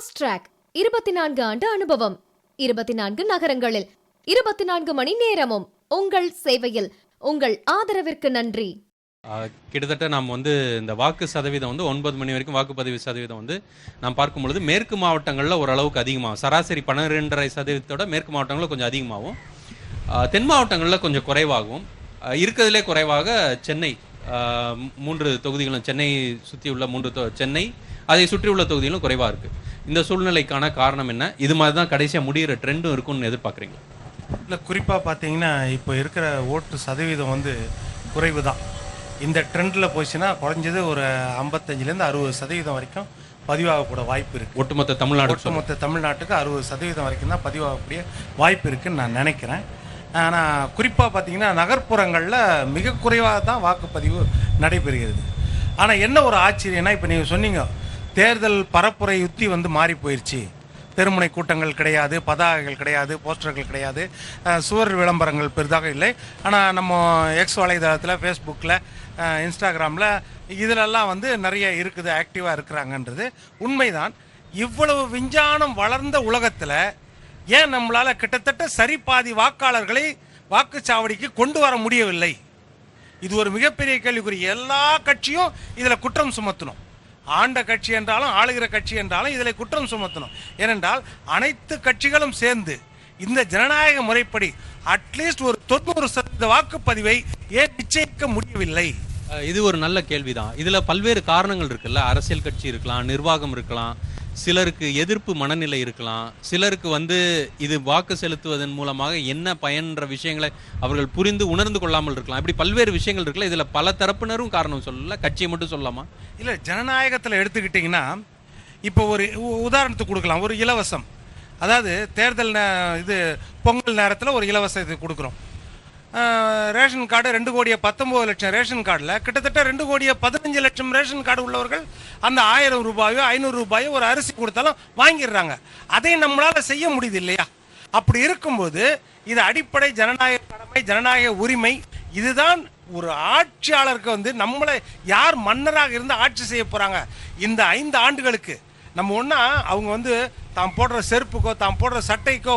Fast track 24 ஆண்டு அனுபவம், 24 நகரங்களில் 24 மணி நேரமும் உங்கள் சேவையில். உங்கள் ஆதரவிற்கு நன்றி. கிட்டத்தட்ட நாம் இந்த வாக்கு சதவீதம் 9 மணி வரைக்கும் வாக்குப்பதிவு சதவீதம் நாம் பார்க்கும் பொழுது மேற்கு மாவட்டங்களில் ஓரளவுக்கு அதிகமாகும். சராசரி 12.5% மேற்கு மாவட்டங்களில் கொஞ்சம் அதிகமாகும். தென் மாவட்டங்களில் கொஞ்சம் குறைவாகும். இருக்கிறதுலே குறைவாக சென்னை 3 தொகுதிகளும், சென்னை சுற்றியுள்ள 3 சென்னை அதை சுற்றியுள்ள தொகுதிகளும் குறைவாக இருக்குது. இந்த சூழ்நிலைக்கான காரணம் என்ன? இது மாதிரி தான் கடைசியாக முடிகிற ட்ரெண்டும் இருக்கும்னு எதிர்பார்க்குறீங்களா? இல்லை, குறிப்பாக பார்த்தீங்கன்னா இப்போ இருக்கிற ஓட்டு சதவீதம் குறைவு தான். இந்த ட்ரெண்டில் போச்சுன்னா குறைஞ்சது ஒரு 55% 60% வரைக்கும் பதிவாகக்கூட வாய்ப்பு இருக்குது. ஒட்டுமொத்த தமிழ்நாட்டுக்கு 60% வரைக்கும் தான் பதிவாகக்கூடிய வாய்ப்பு இருக்குதுன்னு நான் நினைக்கிறேன். ஆனால் குறிப்பாக பார்த்தீங்கன்னா நகர்ப்புறங்களில் மிக குறைவாக தான் வாக்குப்பதிவு நடைபெறுகிறது. ஆனால் என்ன ஒரு ஆச்சரியம்னா, இப்போ நீங்கள் சொன்னீங்க தேர்தல் பரப்புரை யுத்தி மாறி போயிடுச்சு. தெருமுனை கூட்டங்கள் கிடையாது, பதாகைகள் கிடையாது, போஸ்டர்கள் கிடையாது, சுவர் விளம்பரங்கள் பெரிதாக இல்லை. ஆனால் நம்ம எக்ஸ் வலைதளத்தில், ஃபேஸ்புக்கில், இன்ஸ்டாகிராமில் இதிலெல்லாம் நிறைய இருக்குது, ஆக்டிவாக இருக்கிறாங்கன்றது உண்மைதான். இவ்வளவு விஞ்ஞானம் வளர்ந்த உலகத்தில் ஏன் நம்மளால் கிட்டத்தட்ட சரிபாதி வாக்காளர்களை வாக்குச்சாவடிக்கு கொண்டு வர முடியவில்லை? இது ஒரு மிகப்பெரிய கேள்விக்குறி. எல்லா கட்சியும் இதில் குற்றம் சுமத்தணும். ஆண்ட கட்சி என்றாலும் ஆளுகிற கட்சி என்றாலும் இதில் குற்றம் சுமத்தணும். ஏனென்றால் அனைத்து கட்சிகளும் சேர்ந்து இந்த ஜனநாயக முறைப்படி அட்லீஸ்ட் ஒரு 90% வாக்குப்பதிவை ஏன் நிச்சயிக்க முடியவில்லை? இது ஒரு நல்ல கேள்விதான். இதில் பல்வேறு காரணங்கள் இருக்குல்ல. அரசியல் கட்சி இருக்கலாம், நிர்வாகம் இருக்கலாம், சிலருக்கு எதிர்ப்பு மனநிலை இருக்கலாம், சிலருக்கு இது வாக்கு செலுத்துவதன் மூலமாக என்ன பயன்ற விஷயங்களை அவர்கள் புரிந்து உணர்ந்து கொள்ளாமல் இருக்கலாம். இப்படி பல்வேறு விஷயங்கள் இருக்குல்ல. இதில் பல தரப்பினரும் காரணம் சொல்லல, கட்சியை மட்டும் சொல்லலாமா? இல்லை, ஜனநாயகத்தில் எடுத்துக்கிட்டிங்கன்னா இப்போ ஒரு உதாரணத்துக்கு கொடுக்கலாம். ஒரு இலவசம், அதாவது தேர்தல் பொங்கல் நேரத்தில் ஒரு இலவசத்தை கொடுக்குறோம். ரேஷன் கார்டு 2,19,00,000 ரேஷன் கார்டில் கிட்டத்தட்ட 2,15,00,000 ரேஷன் கார்டு உள்ளவர்கள் அந்த 1000 ரூபாயோ 500 ரூபாயோ ஒரு அரிசி கொடுத்தாலும் வாங்கிடுறாங்க. அதை நம்மளால் செய்ய முடியுது இல்லையா? அப்படி இருக்கும்போது இது அடிப்படை ஜனநாயக கடமை, ஜனநாயக உரிமை. இதுதான் ஒரு ஆட்சியாளருக்கு நம்மளை யார் மன்னராக இருந்து ஆட்சி செய்ய போகிறாங்க இந்த 5 ஆண்டுகளுக்கு. நம்ம ஒன்றா அவங்க தாம் போடுற செருப்புக்கோ தாம் போடுற சட்டைக்கோ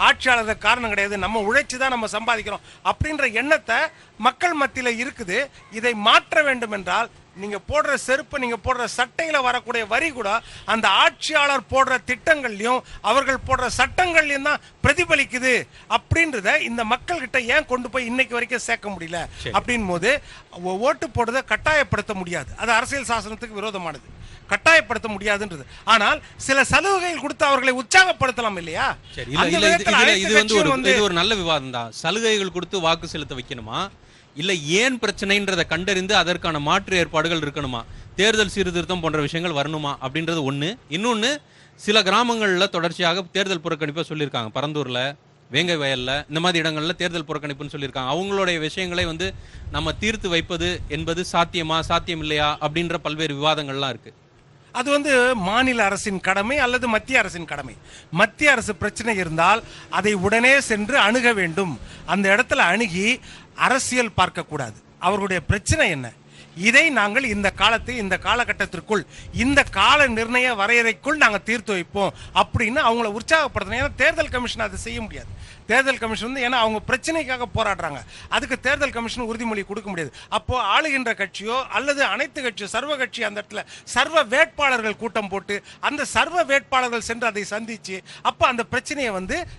ஆட்சியாளர் காரணம் கிடையாது. நம்ம உழைச்சி தான் நம்ம சம்பாதிக்கிறோம் அப்படின்ற எண்ணத்தை மக்கள் மத்தியில் இருக்குது. இதை மாற்ற வேண்டும் என்றால் நீங்கள் போடுற செருப்பு, நீங்கள் போடுற சட்டையில் வரக்கூடிய வரி கூட அந்த ஆட்சியாளர் போடுற திட்டங்கள்லையும் அவர்கள் போடுற சட்டங்கள்லையும் தான் பிரதிபலிக்குது. அப்படின்றத இந்த மக்கள்கிட்ட ஏன் கொண்டு போய் இன்னைக்கு வரைக்கும் சேர்க்க முடியல? அப்படின் போது ஓட்டு போடுறதை கட்டாயப்படுத்த முடியாது. அது அரசியல் சாசனத்துக்கு விரோதமானது, கட்டாயப்படுத்த முடியாதுன்றது. ஆனால் சில சலுகைகள் கொடுத்து அவர்களை உற்சாகப்படுத்தலாம் இல்லையா? இது ஒரு நல்ல விவாதம் தான். சலுகைகள் கொடுத்து வாக்கு செலுத்த வைக்கணுமா, இல்ல ஏன் பிரச்சனைன்றதை கண்டறிந்து அதற்கான மாற்று ஏற்பாடுகள் இருக்கணுமா, தேர்தல் சீர்திருத்தம் போன்ற விஷயங்கள் வரணுமா அப்படின்றது ஒண்ணு. இன்னொன்னு, சில கிராமங்கள்ல தொடர்ச்சியாக தேர்தல் புறக்கணிப்பை சொல்லியிருக்காங்க. பரந்தூர்ல, வேங்கை வயல்ல, இந்த மாதிரி இடங்கள்ல தேர்தல் புறக்கணிப்புன்னு சொல்லியிருக்காங்க. அவங்களுடைய விஷயங்களை நம்ம தீர்த்து வைப்பது என்பது சாத்தியமா, சாத்தியம் இல்லையா அப்படின்ற பல்வேறு விவாதங்கள்லாம் இருக்கு. அது மாநில அரசின் கடமை அல்லது மத்திய அரசின் கடமை. மத்திய அரசு பிரச்சனை இருந்தால் அதை உடனே சென்று அணுக வேண்டும். அந்த இடத்துல அணுகி அரசியல் பார்க்கக்கூடாது. அவர்களுடைய பிரச்சனை என்ன, இதை நாங்கள் இந்த காலகட்டத்திற்குள், இந்த கால நிர்ணய வரையறைக்குள் நாங்கள் தீர்த்து வைப்போம் அப்படின்னு அவங்கள உற்சாகப்படுத்தணும். ஏன்னா தேர்தல் கமிஷன் அதை செய்ய முடியாது. தேர்தல் கமிஷன் ஏன்னா அவங்க பிரச்சனைக்காக போராடுறாங்க. அதுக்கு தேர்தல் கமிஷன் உறுதிமொழி கொடுக்க முடியாது. அப்போ ஆளுகின்ற கட்சியோ அல்லது அனைத்து கட்சியோ, சர்வ கட்சி அந்த இடத்துல சர்வ வேட்பாளர்கள் கூட்டம் போட்டு அந்த சர்வ வேட்பாளர்கள் சென்று அதை சந்திச்சு அப்போ அந்த பிரச்சனையை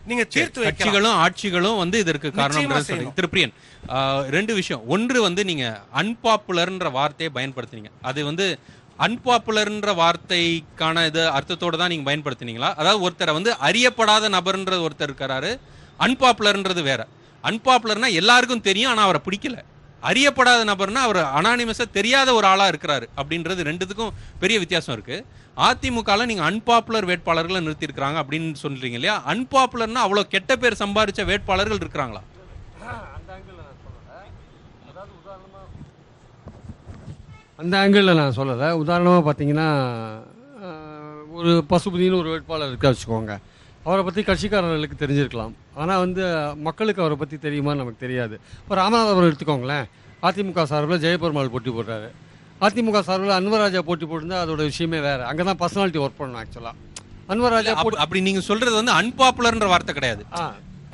நீங்க தீர்த்து வைக்கலாம். கட்சிகளும் ஆட்சிகளும் இதற்கு காரணம். திருப்பிரியன், 2 விஷயம். ஒன்று, நீங்க அன்பாப்புலர்ன்ற வார்த்தையை பயன்படுத்துனீங்க. அது அன்பாப்புலர்ன்ற வார்த்தைக்கான இது அர்த்தத்தோட தான் நீங்க பயன்படுத்தினீங்களா? அதாவது ஒருத்தரை அறியப்படாத நபர்ன்ற ஒருத்தர் இருக்கிறாரு, அன்பாப்புலர்ன்றது வேற. அன்பாப்புலர்னா எல்லாருக்கும் தெரியும், ஆனா அவரை பிடிக்கல. அறியப்படாத நபர்னா அவர் அனானிமஸா தெரியாத ஒரு ஆளா இருக்கிறாரு அப்படின்றது. 2த்துக்கும் பெரிய வித்தியாசம் இருக்கு. அதிமுகல நீங்க அன்பாப்புலர் வேட்பாளர்களை நிறுத்தி இருக்கிறாங்க அப்படின்னு சொல்றீங்க இல்லையா? அன்பாப்புலர்னா அவ்வளவு கெட்ட பேர் சம்பாதிச்ச வேட்பாளர்கள் இருக்கிறாங்களா? அந்த ஆங்கிளில் நான் சொல்லலை. உதாரணமாக பார்த்தீங்கன்னா, ஒரு பசுபதினு ஒரு வேட்பாளர் இருக்க வச்சுக்கோங்க. அவரை பற்றி கட்சிக்காரர்களுக்கு தெரிஞ்சிருக்கலாம், ஆனால் மக்களுக்கு அவரை பற்றி தெரியுமான்னு நமக்கு தெரியாது. இப்போ ராமநாதபுரம் எடுத்துக்கோங்களேன். அதிமுக சார்பில் ஜெயபெருமாள் போட்டி போடுறாரு. அதிமுக சார்பில் அன்வராஜா போட்டி போட்டிருந்தா அதோட விஷயமே வேறு. அங்கே தான் பர்சனாலிட்டி ஒர்க் பண்ணணும். ஆக்சுவலாக அன்வர் ராஜா அப்படி நீங்க சொல்றது வந்து அன்பாப்புலர்ன்ற வார்த்தை கிடையாது.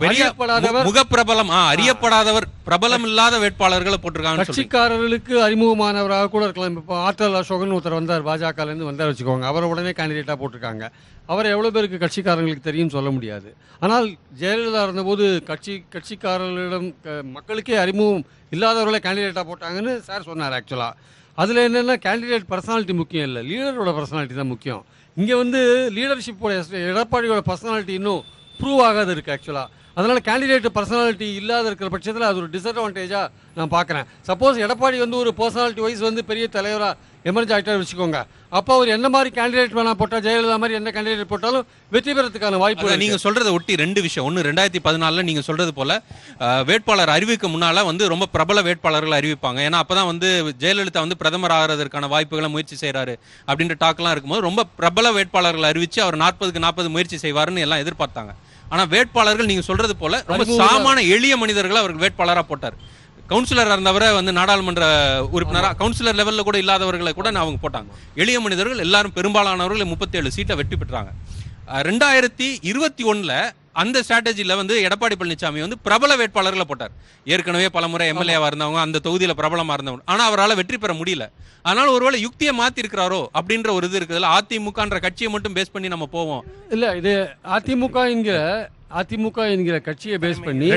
பெரிய அறியப்படாதவர், முகப்பிரபலம், அறியப்படாதவர், பிரபலம் இல்லாத வேட்பாளர்களை போட்டிருக்காங்க. கட்சிக்காரர்களுக்கு அறிமுகமானவராக கூட இருக்கலாம். இப்போ ஆற்றல் அசோகன் ஒருத்தர் வந்தார், பாஜகலேருந்து வந்தார் வச்சுக்கோங்க, அவரை உடனே கேண்டிடேட்டாக போட்டிருக்காங்க. அவரை எவ்வளோ பேருக்கு கட்சிக்காரங்களுக்கு தெரியும் சொல்ல முடியாது. ஆனால் ஜெயலலிதா இருந்தபோது கட்சிக்காரர்களிடம் மக்களுக்கே அறிமுகம் இல்லாதவர்களை கேண்டிடேட்டாக போட்டாங்கன்னு சார் சொன்னார். ஆக்சுவலாக அதில் என்னென்னா கேண்டிடேட் பர்சனாலிட்டி முக்கியம் இல்லை, லீடரோட பர்சனாலிட்டி தான் முக்கியம். இங்கே வந்து லீடர்ஷிப்போட எடப்பாடியோட பர்சனாலிட்டி இன்னும் ப்ரூவ் ஆகாது இருக்குது ஆக்சுவலாக. அதனால் கேண்டிடேட் பர்சனாலிட்டி இல்லாத இருக்கிற பட்சத்தில் அது ஒரு டிஸ்அட்வான்டேஜாக நான் பார்க்குறேன். சப்போஸ் எடப்பாடி வந்து ஒரு பர்சனாலிட்டி வைஸ் வந்து பெரிய தலைவராக எமர்ஜ் ஆகிட்டார் வச்சுக்கோங்க, அப்போ அவர் என்ன மாதிரி கேண்டிடேட் வேணா போட்டால், ஜெயலலிதா மாதிரி என்ன கேண்டிடேட் போட்டாலும் வெற்றி பெறதுக்கான வாய்ப்பு. நீங்க சொல்றதை ஒட்டி ரெண்டு விஷயம். ஒன்று, 2014 நீங்க சொல்றது போல வேட்பாளர் அறிவிக்க முன்னால வந்து ரொம்ப பிரபல வேட்பாளர்கள் அறிவிப்பாங்க. ஏன்னா அப்பதான் வந்து ஜெயலலிதா வந்து பிரதமர் ஆகிறதுக்கான வாய்ப்புகளை முயற்சி செய்யறாரு அப்படின்ற டாக்லாம் இருக்கும்போது ரொம்ப பிரபல வேட்பாளர்கள் அறிவிச்சு அவர் 40க்கு 40 முயற்சி செய்வாருன்னு எல்லாம் எதிர்பார்த்தாங்க. ஆனா வேட்பாளர்கள் நீங்க சொல்றது போல ரொம்ப சாமான எளிய மனிதர்களை அவர்கள் வேட்பாளராக போட்டார். கவுன்சிலர் இருந்தவரை வந்து நாடாளுமன்ற உறுப்பினராக கவுன்சிலர் லெவலில் கூட இல்லாதவர்களை கூட அவங்க போட்டாங்க. எளிய மனிதர்கள் எல்லாரும், பெரும்பாலானவர்கள் 37 சீட்டை வெற்றி பெற்றாங்க. 2021 அந்த ஸ்ட்ராட்டஜியில் வந்து எடப்பாடி பழனிசாமி வந்து பிரபல வேட்பாளர்களை போட்டார். ஏற்கனவே பலமுறை எம்எல்ஏவா இருந்தவங்க, அந்த தொகுதியில் பிரபலமா இருந்தவங்க. ஆனால் அவரால் வெற்றி பெற முடியல. அதனால ஒருவேளை யுக்தியை மாத்தி இருக்கிறாரோ அப்படின்ற ஒரு இது இருக்குதுல்ல. அதிமுகன்ற கட்சியை மட்டும் பேஸ் பண்ணி நம்ம போவோம் இல்ல, இது அதிமுக என்கிற கட்சியை பேஸ் பண்ணி,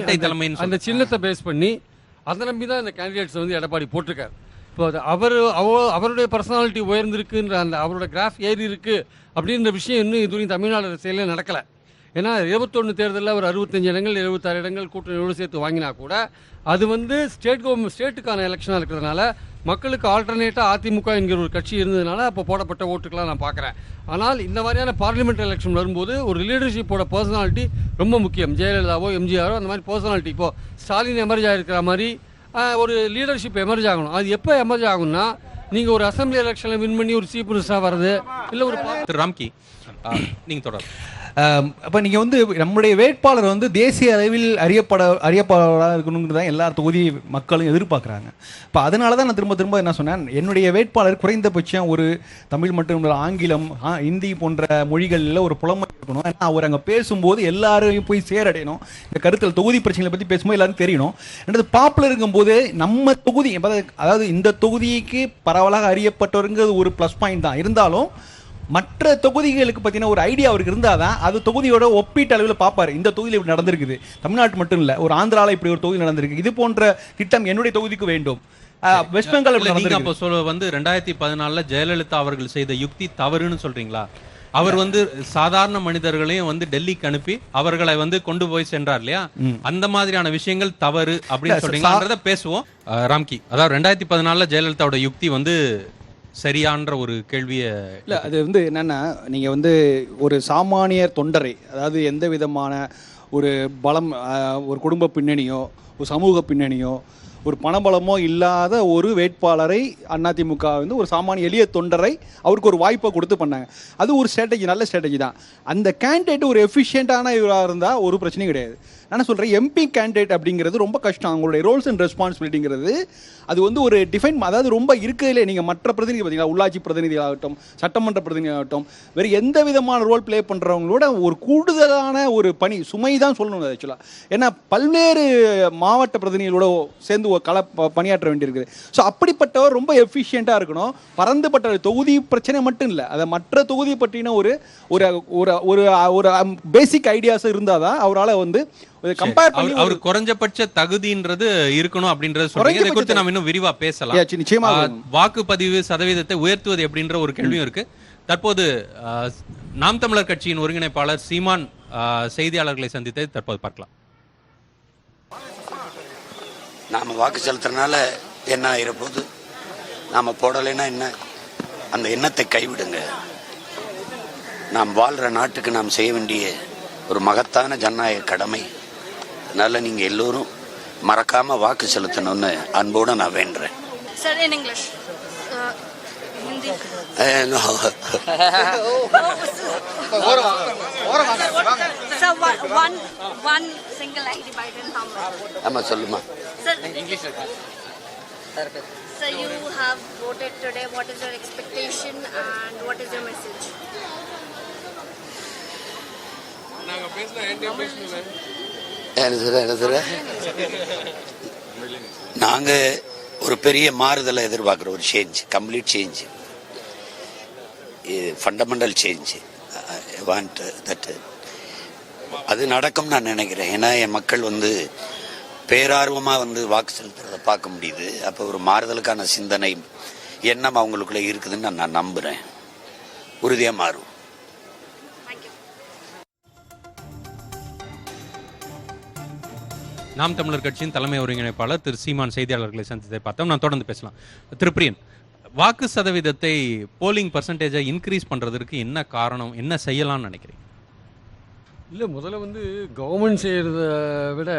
அந்த சின்னத்தை பேஸ் பண்ணி, அதை நம்பி தான் இந்த கேண்டிடேட்ஸ் வந்து எடப்பாடி போட்டிருக்காரு. இப்போ அவருடைய பர்சனாலிட்டி உயர்ந்திருக்குன்ற அந்த அவரோட கிராஃப் ஏறி இருக்கு அப்படின்ற விஷயம் இன்னும் இதுவரையும் தமிழ்நாடு அரசியலில் நடக்கலை. ஏன்னா 21 தேர்தலில் அவர் 65 இடங்கள் 76 இடங்கள் கூட்டணியோடு சேர்த்து வாங்கினா கூட அது வந்து ஸ்டேட்டுக்கான எலெக்ஷனாக இருக்கிறதுனால மக்களுக்கு ஆல்டர்னேட்டாக அதிமுக என்கிற ஒரு கட்சி இருந்ததுனால அப்போ போடப்பட்ட ஓட்டுக்கெல்லாம் நான் பார்க்குறேன். ஆனால் இந்த மாதிரியான பார்லிமெண்ட் எலெக்ஷன் வரும்போது ஒரு லீடர்ஷிப்போட பர்சனாலிட்டி ரொம்ப முக்கியம். ஜெயலலிதாவோ எம்ஜிஆரோ அந்த மாதிரி பர்சனாலிட்டி, இப்போ ஸ்டாலின் எமர்ஜ் ஆகிருக்கிற மாதிரி ஒரு லீடர்ஷிப் எமர்ஜ் ஆகணும். அது எப்போ எமர்ஜ் ஆகும்னா, நீங்கள் ஒரு அசம்பிளி எலெக்ஷனில் வின் பண்ணி ஒரு சீஃப் மினிஸ்டராக வர்றது, இல்லை ஒரு ராம்கி நீங்கள் தொடர். அப்போ நீங்கள் வந்து நம்முடைய வேட்பாளர் வந்து தேசிய அளவில் அறியப்படாத இருக்கணுங்கிறது தான் எல்லா தொகுதி மக்களும் எதிர்பார்க்குறாங்க. இப்போ அதனால தான் நான் திரும்ப என்ன சொன்னேன், என்னுடைய வேட்பாளர் குறைந்தபட்சம் ஒரு தமிழ் மற்றும் ஆங்கிலம், ஹிந்தி போன்ற மொழிகளில் ஒரு புலமை இருக்கணும். ஏன்னா அவர் அங்கே பேசும்போது எல்லாரையும் போய் சேரடையணும். இந்த கருத்தில் தொகுதி பிரச்சனைகளை பற்றி பேசும்போது எல்லாரும் தெரியணும். ரெண்டாவது பாப்புலர் இருக்கும்போது நம்ம தொகுதி, அதாவது இந்த தொகுதிக்கு பரவலாக அறியப்பட்டவருங்கிறது ஒரு ப்ளஸ் பாயிண்ட் தான். இருந்தாலும் மற்ற தொகுதிகளுக்கு பார்த்தீங்கன்னா ஒரு ஐடியா அவருக்கு இருந்தால் தான் அது தொகுதியோட ஒப்பீட்டு அளவில் பார்ப்பாரு. இந்த தொகுதியில் இப்படி நடந்திருக்குது, தமிழ்நாட்டு மட்டும் இல்லை, ஒரு ஆந்திராவில் இப்படி ஒரு தொகுதி நடந்திருக்கு, இது போன்ற திட்டம் என்னுடைய தொகுதிக்கு வேண்டும். வெஸ்ட் பெங்கால் வந்து 2014 ஜெயலலிதா அவர்கள் செய்த யுக்தி தவறுன்னு சொல்றீங்களா? அவர் வந்து சாதாரண மனிதர்களையும் வந்து டெல்லிக்கு அனுப்பி அவர்களை வந்து கொண்டு போய் சென்றார் இல்லையா? அந்த மாதிரியான விஷயங்கள் தவறு அப்படின்னு சொல்றீங்களா? பேசுவோம். ராம்கி, அதாவது 2014 ஜெயலலிதாவோட யுக்தி வந்து சரியான்ற ஒரு கேள்வியை இல்லை, அது வந்து என்னென்னா, நீங்கள் வந்து ஒரு சாமானியர் தொண்டரை, அதாவது எந்த விதமான ஒரு பலம், ஒரு குடும்ப பின்னணியோ ஒரு சமூக பின்னணியோ ஒரு பணபலமோ இல்லாத ஒரு வேட்பாளரை அதிமுக வந்து ஒரு சாமானிய எளிய தொண்டரை அவருக்கு ஒரு வாய்ப்பை கொடுத்து பண்ணாங்க. அது ஒரு ஸ்ட்ராட்டஜி, நல்ல ஸ்ட்ராட்டஜி தான். அந்த கேண்டிடேட் ஒரு எஃபிஷியண்டான இவராக இருந்தால் ஒரு பிரச்சனையும் கிடையாது. நான் சொல்கிறேன், எம்பி கேண்டிடேட் அப்படிங்கிறது ரொம்ப கஷ்டம். அவங்களுடைய ரோல்ஸ் அண்ட் ரெஸ்பான்சிபிலிட்டிங்கிறது அது வந்து ஒரு டிஃபைன், அதாவது ரொம்ப இருக்கிறதுலே நீங்கள் மற்ற பிரதிநிதி பார்த்தீங்களா, உள்ளாட்சி பிரதிநிதியாகட்டும், சட்டமன்ற பிரதிநிதியாகட்டும், வேறு எந்த விதமான ரோல் ப்ளே பண்ணுறவங்களோட ஒரு கூடுதலான ஒரு பணி சுமை தான் சொல்லணும் ஆக்சுவலாக. ஏன்னா பல்வேறு மாவட்ட பிரதிநிதிகளோட சேர்ந்து ஒரு பணியாற்ற வேண்டியிருக்குது. ஸோ அப்படிப்பட்டவர் ரொம்ப எஃபிஷியண்ட்டாக இருக்கணும். பறந்துபட்ட தொகுதி பிரச்சனை மட்டும் இல்லை, அதை மற்ற தொகுதி பற்றின ஒரு ஒரு பேசிக் ஐடியாஸ் இருந்தால் தான் அவரால் வந்து அவர் குறைஞ்சபட்ச தகுதின்றது இருக்கணும் அப்படின்றது சொல்றீங்க. இதை குறித்து நாம் இன்னும் விரிவா பேசலாம். நிச்சயமா வாக்குப்பதிவு சதவீதத்தை உயர்த்துவது எப்படின்ற ஒரு கேள்வியும் இருக்கு. தற்போது நாம் தமிழர் கட்சியின் ஒருங்கிணைப்பாளர் சீமான் செய்தியாளர்களை சந்தித்து தற்போது பார்க்கலாம். நாம வாக்கு செலுத்துறதுனால என்ன ஆயிரப்போது, நாம போடலைன்னா என்ன, அந்த எண்ணத்தை கைவிடுங்க. நாம் வாழ்ற நாட்டுக்கு நாம் செய்ய வேண்டிய ஒரு மகத்தான ஜனநாயக கடமை. அதனால நீங்க எல்லோரும் மறக்காம வாக்கு செலுத்தணும்னு அன்போடு நான் வேண்டுறேன். Sir, in English, Hindi. So one single ID by then how much? ஆமா சொல்லுமா. Sir, English. So you have voted today. What is your expectation and what is your message? என்ன சொல்ற நாங்க ஒரு பெரிய மாறுதலை எதிர்பார்க்குறோம். ஒரு change, complete change, fundamental change. Want that அது நடக்கும் நான் நினைக்கிறேன். ஏன்னா என் மக்கள் வந்து பேரார்வமாக வந்து வாக்கு செலுத்துறதை பார்க்க முடியுது. அப்போ ஒரு மாறுதலுக்கான சிந்தனை எண்ணம் அவங்களுக்குள்ள இருக்குதுன்னு நான் நம்புகிறேன். உறுதியாக மாறும். நாம் தமிழர் கட்சியின் தலைமை ஒருங்கிணைப்பாளர் திரு சீமான் செய்தியாளர்களை சந்தித்ததை பார்த்தோம். நான் தொடர்ந்து பேசலாம். திரு பிரியன், வாக்கு சதவீதத்தை போலிங் பர்சன்டேஜை இன்க்ரீஸ் பண்ணுறதுக்கு என்ன காரணம், என்ன செய்யலாம்னு நினைக்கிறீங்க? இல்லை, முதல்ல வந்து கவர்மெண்ட் செய்கிறத விட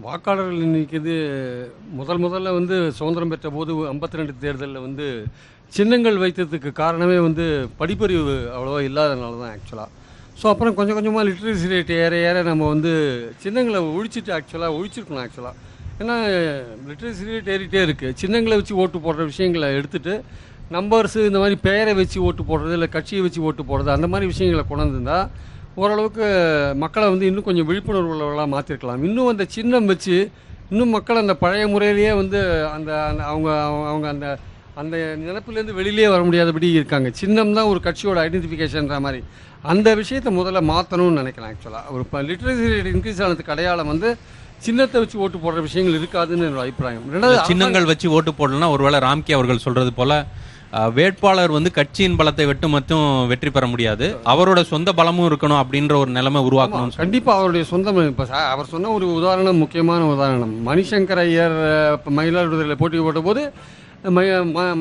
வாக்காளர்கள் எண்ணிக்கிறது முதல்ல வந்து சுதந்திரம் பெற்ற போது 52 தேர்தலில் வந்து சின்னங்கள் வைத்ததுக்கு காரணமே வந்து படிப்பறிவு அவ்வளோவா இல்லாதனால தான் ஆக்சுவலாக. ஸோ அப்புறம் கொஞ்சம் கொஞ்சமாக லிட்ரஸி ரேட் ஏற நம்ம வந்து சின்னங்களை ஒழிச்சிருக்கணும் ஆக்சுவலாக. ஏன்னா லிட்ரஸி ரேட் ஏறிட்டே இருக்குது. சின்னங்களை வச்சு ஓட்டு போடுற விஷயங்களை எடுத்துகிட்டு நம்பர்ஸு இந்த மாதிரி பெயரை வச்சு ஓட்டு போடுறது, இல்லை கட்சியை வச்சு ஓட்டு போடுறது, அந்த மாதிரி விஷயங்களை கொண்டு வந்திருந்தால் ஓரளவுக்கு மக்களை வந்து இன்னும் கொஞ்சம் விழிப்புணர்வு உள்ளவர்களாக மாற்றிருக்கலாம். இன்னும் அந்த சின்னம் வச்சு இன்னும் மக்கள் அந்த பழைய முறையிலேயே வந்து அந்த அவங்க அந்த அந்த நினைப்புலேருந்து வெளியிலே வர முடியாதபடி இருக்காங்க. சின்னம் தான் ஒரு கட்சியோட ஐடென்டிஃபிகேஷன்ற மாதிரி அந்த விஷயத்தை முதல்ல மாற்றணும்னு நினைக்கலாம். ஆக்சுவலாக ஒரு லிட்ரஸி ரேட் இன்க்ரீஸ் ஆனதுக்கு அடையாளம் வந்து சின்னத்தை வச்சு ஓட்டு போடுற விஷயங்கள் இருக்காதுன்னு என்னோட அபிப்பிராயம். ரெண்டாவது, சின்னங்கள் வச்சு ஓட்டு போடலன்னா ஒருவேளை ராம்கே அவர்கள் சொல்றது போல வேட்பாளர் வந்து கட்சியின் பலத்தை வெட்டு மட்டும் வெற்றி பெற முடியாது, அவரோட சொந்த பலமும் இருக்கணும் அப்படின்ற ஒரு நிலைமை உருவாக்கணும். கண்டிப்பாக அவருடைய சொந்த. இப்போ அவர் சொன்ன ஒரு உதாரணம், முக்கியமான உதாரணம், மணிசங்கர் ஐயர் மயிலாடுதுறையில் போட்டி போட்ட போது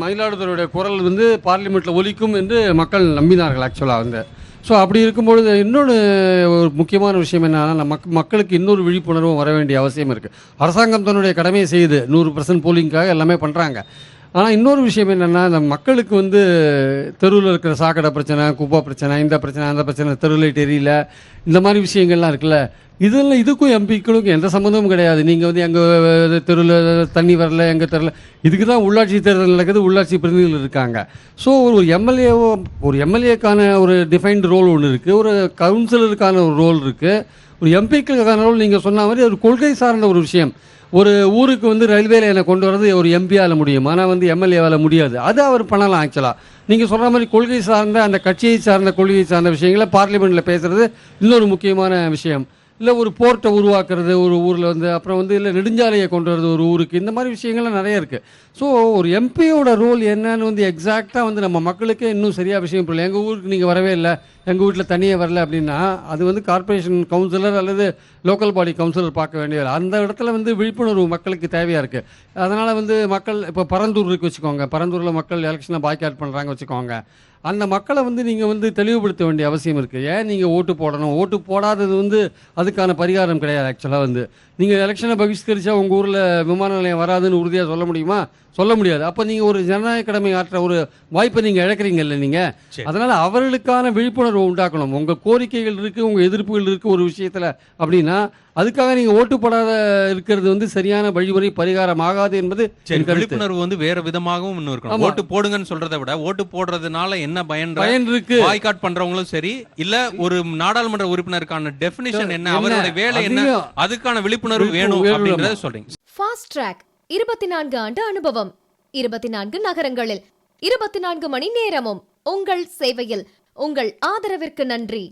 மயிலாடுதுறையுடைய குரல் வந்து பார்லிமெண்ட்டில் ஒலிக்கும் என்று மக்கள் நம்பினார்கள் ஆக்சுவலாக வந்து. ஸோ அப்படி இருக்கும்பொழுது இன்னொன்று ஒரு முக்கியமான விஷயம் என்னன்னா, மக்களுக்கு இன்னொரு விழிப்புணர்வும் வர வேண்டிய அவசியம் இருக்குது. அரசாங்கம் தன்னுடைய கடமையை செய்யுது, 100% போலிங்காக எல்லாமே பண்ணுறாங்க. ஆனால் இன்னொரு விஷயம் என்னென்னா, இந்த மக்களுக்கு வந்து தெருவில் இருக்கிற சாக்கடை பிரச்சனை, குப்பை பிரச்சனை, இந்த பிரச்சனை அந்த பிரச்சனை, தெருவில் தெரியல, இந்த மாதிரி விஷயங்கள்லாம் இருக்குல்ல, இதுக்கும் எம்பிக்களுக்கும் எந்த சம்மந்தமும் கிடையாது. நீங்கள் வந்து எங்கள் தெருவில் தண்ணி வரல, எங்கள் தெருவில், இதுக்கு தான் உள்ளாட்சி தேர்தல் நடக்குது, உள்ளாட்சி பிரதிநிதிகள் இருக்காங்க. ஸோ ஒரு எம்எல்ஏக்கான ஒரு டிஃபைன்டு ரோல் ஒன்று இருக்குது, ஒரு கவுன்சிலருக்கான ஒரு ரோல் இருக்குது, ஒரு எம்பிக்களுக்கான ரோல். நீங்கள் சொன்ன மாதிரி ஒரு கொள்கை சார்ந்த ஒரு விஷயம். ஒரு ஊருக்கு வந்து ரயில்வே லைனை கொண்டு வரது ஒரு எம்பியால் முடியும், ஆனால் வந்து எம்எல்ஏவால் முடியாது. அது அவர் பண்ணலாம் ஆக்சுவலாக. நீங்கள் சொல்கிற மாதிரி கொள்கை சார்ந்த அந்த கட்சியை சார்ந்த கொள்கை சார்ந்த விஷயங்களை பார்லிமெண்ட்டில் பேசுகிறது இன்னொரு முக்கியமான விஷயம். இல்லை ஒரு போர்ட்டை உருவாக்குறது ஒரு ஊரில் வந்து, அப்புறம் வந்து இல்லை நெடுஞ்சாலையை கொண்டு வரது ஒரு ஊருக்கு, இந்த மாதிரி விஷயங்கள்லாம் நிறைய இருக்குது. ஸோ ஒரு எம்பியோட ரோல் என்னன்னு வந்து எக்ஸாக்டாக வந்து நம்ம மக்களுக்கே இன்னும் சரியாக விஷயம் புரியல. எங்கள் ஊருக்கு நீங்கள் வரவே இல்லை, எங்கள் வீட்டில் தனியே வரல அப்படின்னா அது வந்து கார்ப்பரேஷன் கவுன்சிலர் அல்லது லோக்கல் பாடி கவுன்சிலர் பார்க்க வேண்டியது. அந்த இடத்துல வந்து விழிப்புணர்வு மக்களுக்கு தேவையாக இருக்குது. அதனால் வந்து மக்கள் இப்போ பரந்தூர் இருக்கு வச்சுக்கோங்க, பரந்தூரில் மக்கள் எலெக்ஷனை பாய்காட் பண்ணுறாங்க வச்சுக்கோங்க, அந்த மக்களை வந்து நீங்கள் வந்து தெளிவுபடுத்த வேண்டிய அவசியம் இருக்குது. ஏன் நீங்கள் ஓட்டு போடணும், ஓட்டு போடாதது வந்து அதுக்கான பரிகாரம் கிடையாது. ஆக்சுவலாக வந்து நீங்கள் எலெக்ஷனை பகிஷ்கரித்தா உங்கள் ஊரில் விமான நிலையம் வராதுன்னு உறுதியாக சொல்ல முடியுமா? சொல்ல முடியாது. அப்போ நீங்கள் ஒரு ஜனநாயக கடமை ஆற்ற ஒரு வாய்ப்பை நீங்கள் இழக்கிறீங்கல்ல நீங்கள். அதனால் அவர்களுக்கான விழிப்புணர்வு உண்டாக்கணும். உங்கள் கோரிக்கைகள் இருக்குது, உங்கள் எதிர்ப்புகள் இருக்குது ஒரு விஷயத்தில் அப்படின்னா அதுக்காக நீங்கள் ஓட்டு போடாத இருக்கிறது வந்து சரியான வழிமுறை பரிகாரம் ஆகாது என்பது விழிப்புணர்வு வந்து வேற விதமாகவும் இன்னும் இருக்கணும். ஓட்டு போடுங்கன்னு சொல்றதை விட ஓட்டு போடுறதுனால என்ன பயன் இருக்கு, பாய்காட் பண்றவங்களும் சரி, இல்ல ஒரு நாடாளுமன்ற உறுப்பினருக்கான டெஃபினிஷன் என்ன, அவருடைய வேலை என்ன, அதுக்கான விழிப்புணர்வு வேணும் அப்படிங்கறத சொல்றீங்க. ஃபாஸ்ட் ட்ராக் 24 ஆண்டு அனுபவம், 24 நகரங்களில் 24 மணி நேரமும் உங்கள் சேவையில். உங்கள் ஆதரவிற்கு நன்றி.